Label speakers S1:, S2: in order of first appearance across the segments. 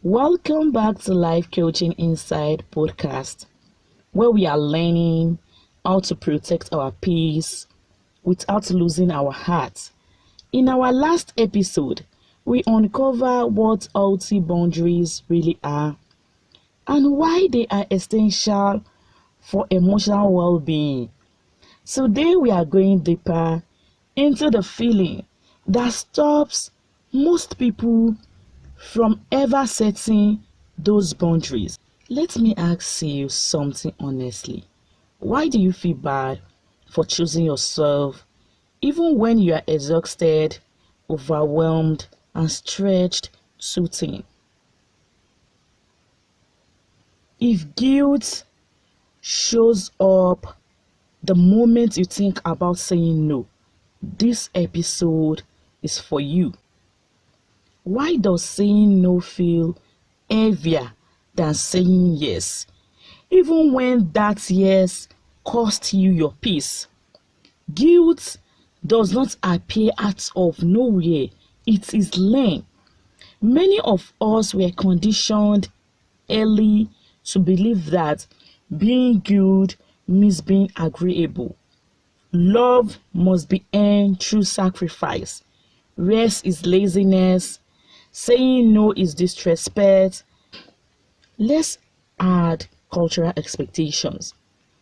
S1: Welcome back to Life Coaching Inside podcast, where we are learning how to protect our peace without losing our heart. In our last episode, we uncover what healthy boundaries really are and why they are essential for emotional well-being. Today we are going deeper into the feeling that stops most people from ever setting those boundaries. Let me ask you something honestly. Why do you feel bad for choosing yourself even when you are exhausted, overwhelmed, and stretched too thin? If guilt shows up the moment you think about saying no, this episode is for you. Why does saying no feel heavier than saying yes, even when that yes cost you your peace? Guilt does not appear out of nowhere. It is learned. Many of us were conditioned early to believe that being good means being agreeable. Love must be earned through sacrifice. Rest is laziness. Saying no is disrespect. Let's add cultural expectations,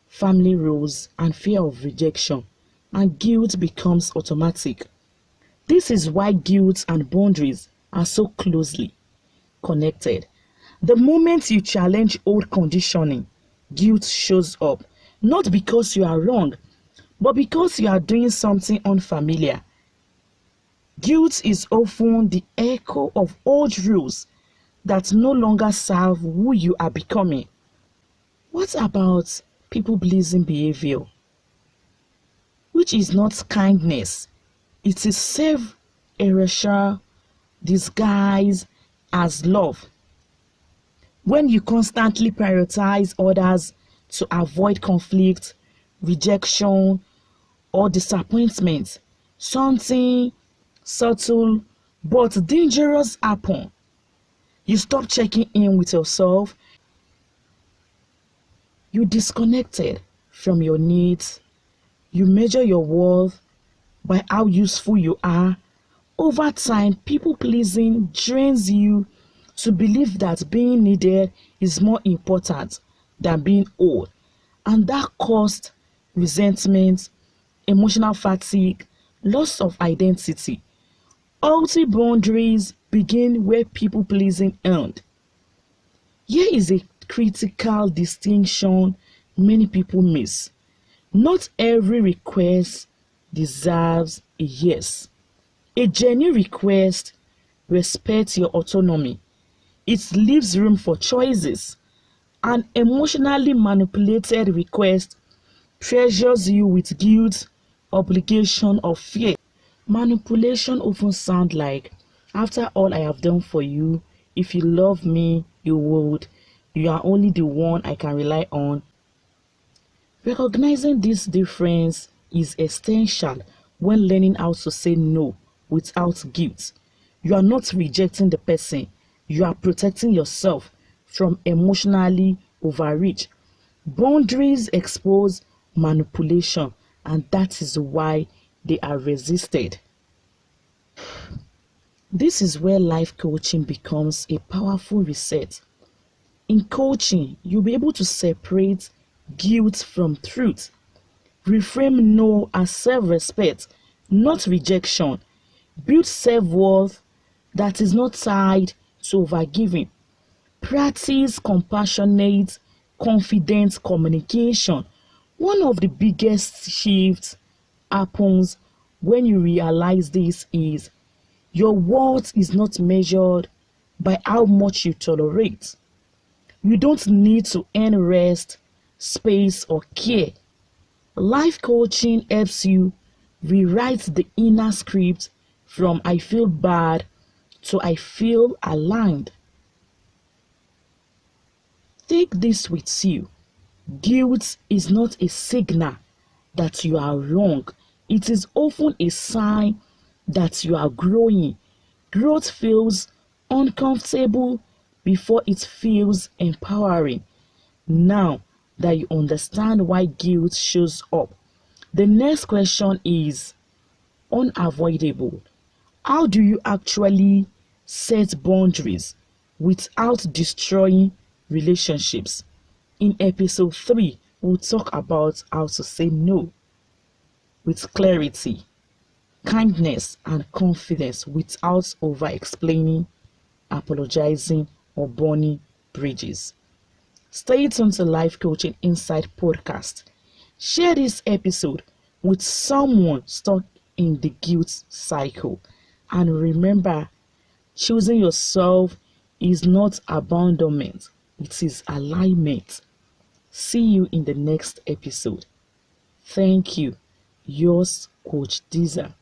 S1: family rules, and fear of rejection, and guilt becomes automatic. This is why guilt and boundaries are so closely connected. The moment you challenge old conditioning, guilt shows up, not because you are wrong, but because you are doing something unfamiliar. Guilt is often the echo of old rules that no longer serve who you are becoming. What about people-pleasing behavior, which is not kindness? It is self-erasure disguised as love. When you constantly prioritize others to avoid conflict, rejection, or disappointment, something subtle but dangerous happen. You stop checking in with yourself. You disconnected from your needs. You measure your worth by how useful you are. Over time, people pleasing drains you to believe that being needed is more important than being whole, and that caused resentment, emotional fatigue, loss of identity. Healthy boundaries begin where people pleasing end. Here is a critical distinction many people miss. Not every request deserves a yes. A genuine request respects your autonomy. It leaves room for choices. An emotionally manipulated request pressures you with guilt, obligation, or fear. Manipulation often sounds like, after all I have done for you, if you love me, you would. You are only the one I can rely on. Recognizing this difference is essential when learning how to say no without guilt. You are not rejecting the person. You are protecting yourself from emotionally overreach. Boundaries expose manipulation, and that is why they are resisted. This is where life coaching becomes a powerful reset. In coaching, you'll be able to separate guilt from truth. Reframe no as self-respect, not rejection. Build self-worth that is not tied to overgiving. Practice compassionate, confident communication. One of the biggest shifts happens when you realize this is your worth is not measured by how much you tolerate. You don't need to earn rest, space, or care. Life coaching helps you rewrite the inner script from I feel bad to I feel aligned. Take this with you. Guilt is not a signal that you are wrong. It is often a sign that you are growing. Growth feels uncomfortable before it feels empowering. Now that you understand why guilt shows up, the next question is unavoidable. How do you actually set boundaries without destroying relationships? In episode 3, we'll talk about how to say no with clarity, kindness, and confidence without over explaining, apologizing, or burning bridges. Stay tuned to Life Coaching Inside podcast. Share this episode with someone stuck in the guilt cycle. And remember, choosing yourself is not abandonment, it is alignment. See you in the next episode. Thank you. Yours, Coach Diza.